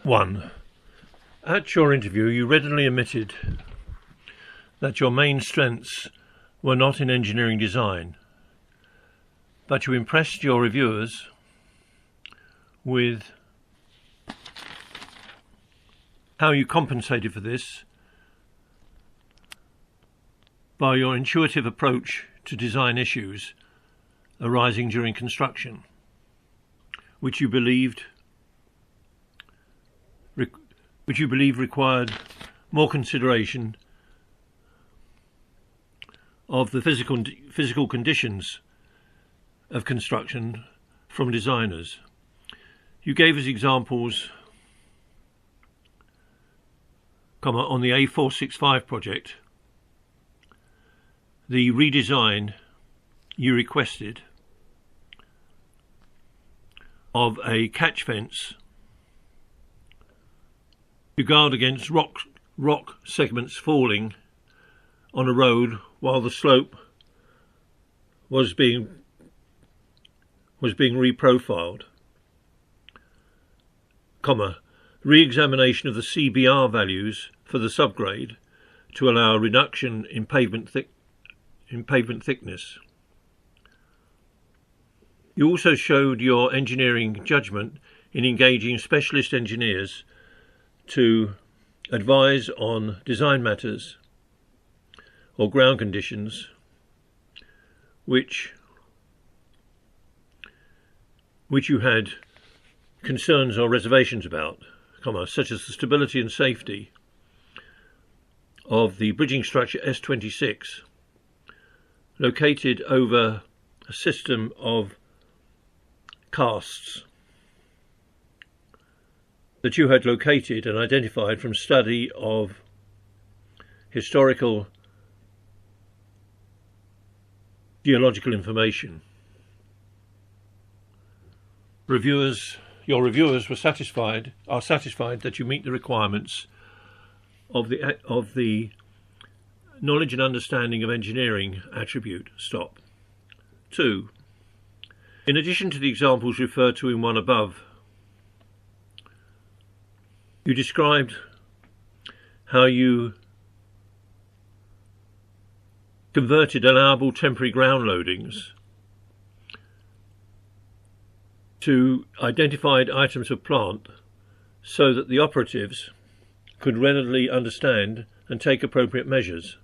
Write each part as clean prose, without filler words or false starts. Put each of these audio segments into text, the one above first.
1. At your interview, you readily admitted that your main strengths were not in engineering design, but you impressed your reviewers with how you compensated for this by your intuitive approach to design issues arising during construction, which you believed required more consideration of the physical conditions of construction from designers. You gave us examples, on the A465 project, the redesign you requested of a catch fence to guard against rock segments falling on a road while the slope was being reprofiled, re-examination of the CBR values for the subgrade to allow a reduction in pavement thickness. You also showed your engineering judgment in engaging specialist engineers to advise on design matters or ground conditions which you had concerns or reservations about, such as the stability and safety of the bridging structure S26 located over a system of casts that you had located and identified from study of historical geological information. Your reviewers are satisfied that you meet the requirements of the knowledge and understanding of engineering attribute. 2. In addition to the examples referred to in one above, you described how you converted allowable temporary ground loadings to identified items of plant so that the operatives could readily understand and take appropriate measures,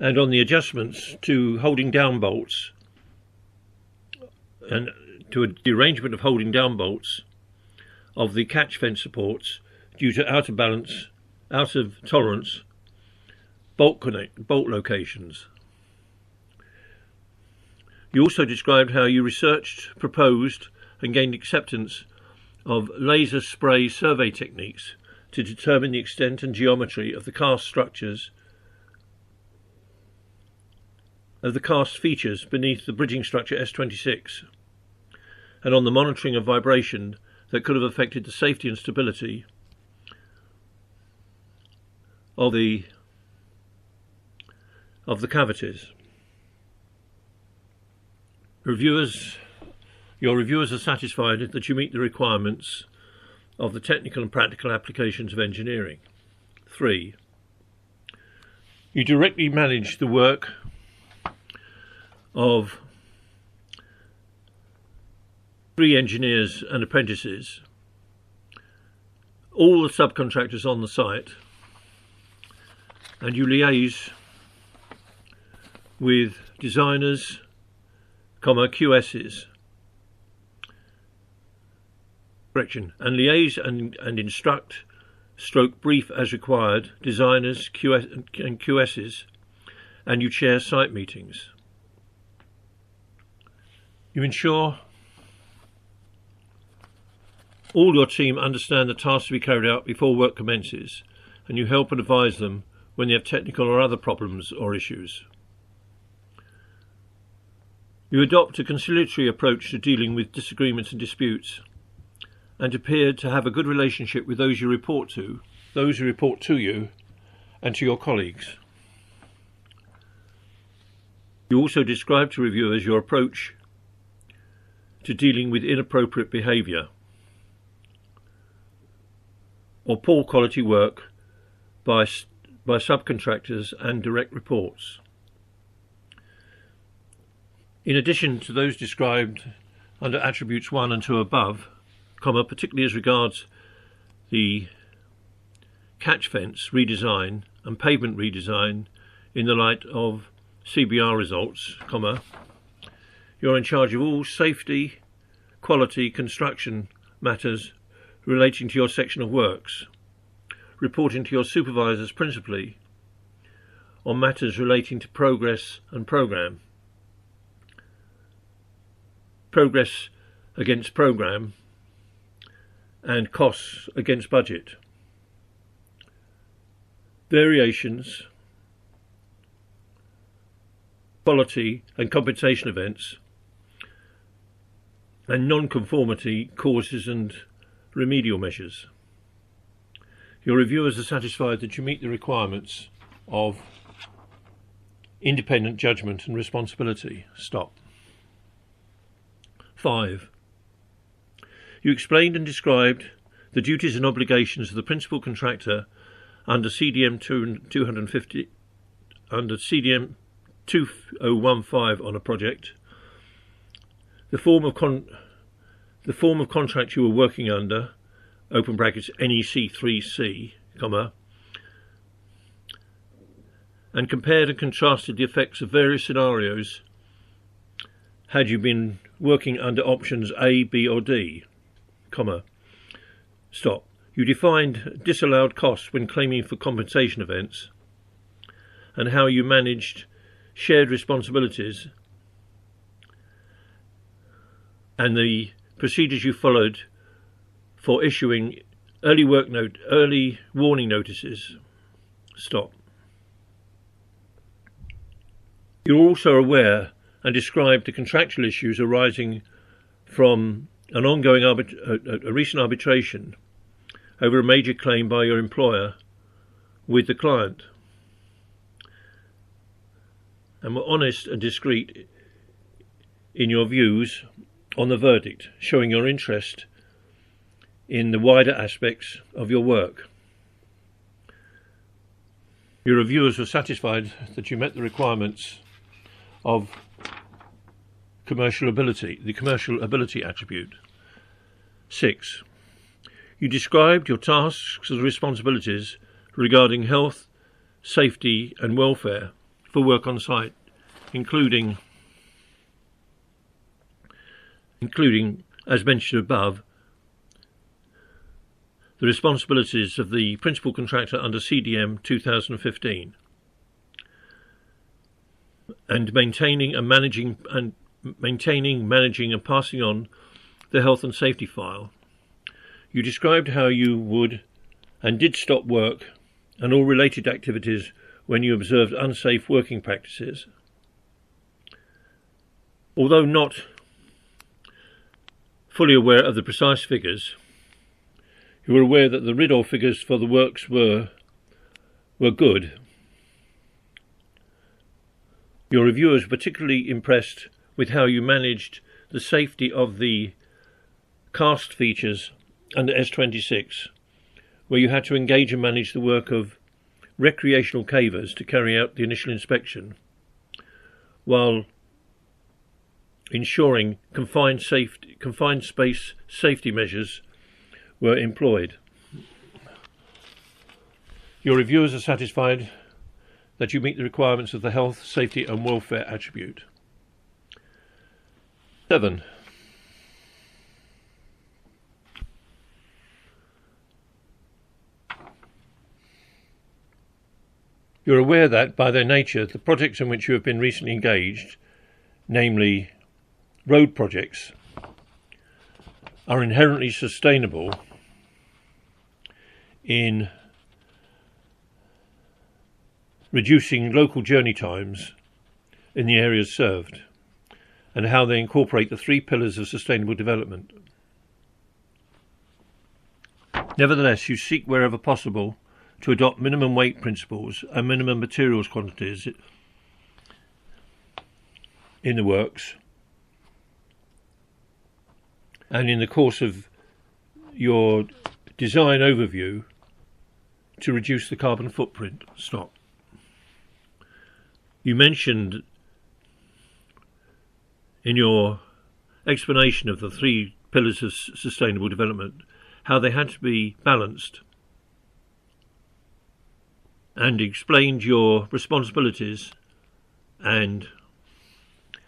and on the adjustments to holding down bolts and to the arrangement of holding down bolts of the catch fence supports due to out of tolerance bolt locations. You also described how you researched, proposed and gained acceptance of laser spray survey techniques to determine the extent and geometry of the cast structures of the cast features beneath the bridging structure S26, and on the monitoring of vibration that could have affected the safety and stability of the cavities. Your reviewers are satisfied that you meet the requirements of the technical and practical applications of engineering. 3. You directly manage the work of 3 engineers and apprentices, all the subcontractors on the site, and you liaise with designers, QSs, and liaise and instruct, brief as required, designers and QSs, and you chair site meetings. You ensure all your team understand the tasks to be carried out before work commences, and you help and advise them when they have technical or other problems or issues. You adopt a conciliatory approach to dealing with disagreements and disputes, and appear to have a good relationship with those who report to you, and to your colleagues. You also describe to reviewers your approach to dealing with inappropriate behaviour or poor quality work by subcontractors and direct reports. In addition to those described under attributes 1 and 2 above, particularly as regards the catch fence redesign and pavement redesign in the light of CBR results, you're in charge of all safety, quality, construction matters relating to your section of works, reporting to your supervisors principally on matters relating to progress and programme, progress against programme, and costs against budget, variations, quality and compensation events, and non-conformity causes and remedial measures. Your reviewers are satisfied that you meet the requirements of independent judgment and responsibility. Stop. 5. You explained and described the duties and obligations of the principal contractor under CDM 250, under CDM 2015 on a project, the form of contract you were working under, open brackets NEC3C, and compared and contrasted the effects of various scenarios had you been working under options A, B or D, stop. You defined disallowed costs when claiming for compensation events and how you managed shared responsibilities and the procedures you followed for issuing early warning notices. Stop. You're also aware and described the contractual issues arising from an ongoing a recent arbitration over a major claim by your employer with the client, and were honest and discreet in your views on the verdict, showing your interest in the wider aspects of your work. Your reviewers were satisfied that you met the requirements of the commercial ability attribute. 6. You described your tasks and responsibilities regarding health, safety and welfare for work on site, including, as mentioned above, the responsibilities of the principal contractor under CDM 2015, and maintaining, managing and passing on the health and safety file. You described how you would and did stop work and all related activities when you observed unsafe working practices. Although not fully aware of the precise figures, you were aware that the RIDDOR figures for the works were good. Your reviewers were particularly impressed with how you managed the safety of the cast features under S26, where you had to engage and manage the work of recreational cavers to carry out the initial inspection, while ensuring confined space safety measures were employed. Your reviewers are satisfied that you meet the requirements of the health, safety and welfare attribute. 7. You're aware that, by their nature, the projects in which you have been recently engaged, namely road projects, are inherently sustainable in reducing local journey times in the areas served, and how they incorporate the 3 pillars of sustainable development. Nevertheless, you seek wherever possible to adopt minimum weight principles and minimum materials quantities in the works, and in the course of your design overview to reduce the carbon footprint. Stop. You mentioned in your explanation of the 3 pillars of sustainable development how they had to be balanced, and explained your responsibilities and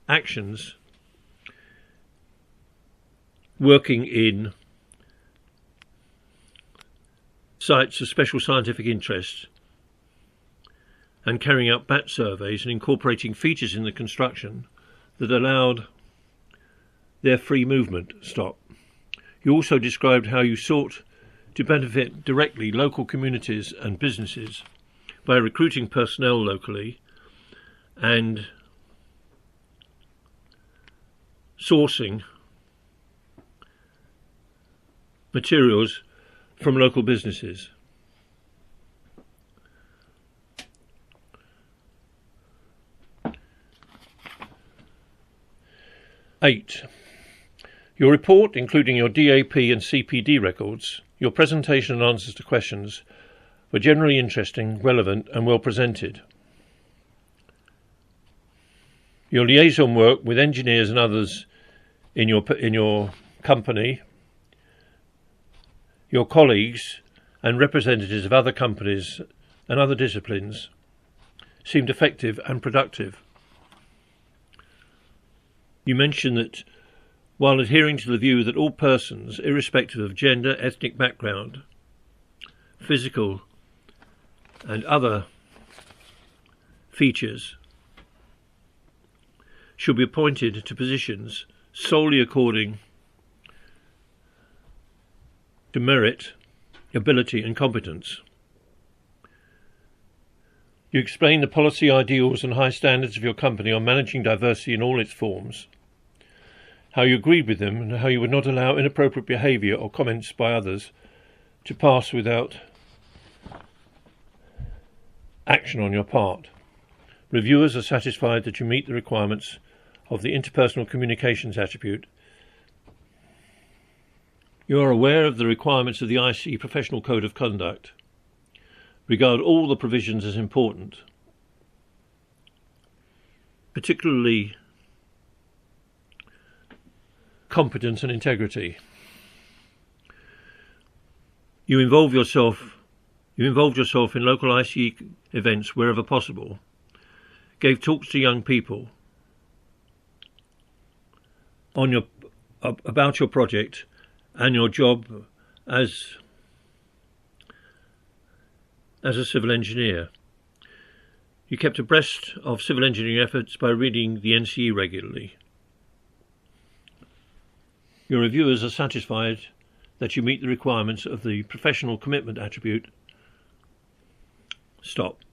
actions working in sites of special scientific interest and carrying out bat surveys and incorporating features in the construction that allowed their free movement. Stop. You also described how you sought to benefit directly local communities and businesses by recruiting personnel locally and sourcing materials from local businesses. Eight. Your report, including your DAP and CPD records, your presentation and answers to questions, were generally interesting, relevant and well presented. Your liaison work with engineers and others in your company, your colleagues and representatives of other companies and other disciplines seemed effective and productive. You mentioned that while adhering to the view that all persons, irrespective of gender, ethnic background, physical and other features, should be appointed to positions solely according to merit, ability and competence. You explain the policy ideals and high standards of your company on managing diversity in all its forms, how you agreed with them and how you would not allow inappropriate behaviour or comments by others to pass without action on your part. Reviewers are satisfied that you meet the requirements of the interpersonal communications attribute. You are aware of the requirements of the IC Professional Code of Conduct. Regard all the provisions as important, particularly competence and integrity. You involved yourself in local IC events wherever possible, gave talks to young people about your project and your job as a civil engineer. You kept abreast of civil engineering efforts by reading the NCE regularly. Your reviewers are satisfied that you meet the requirements of the professional commitment attribute. Stop.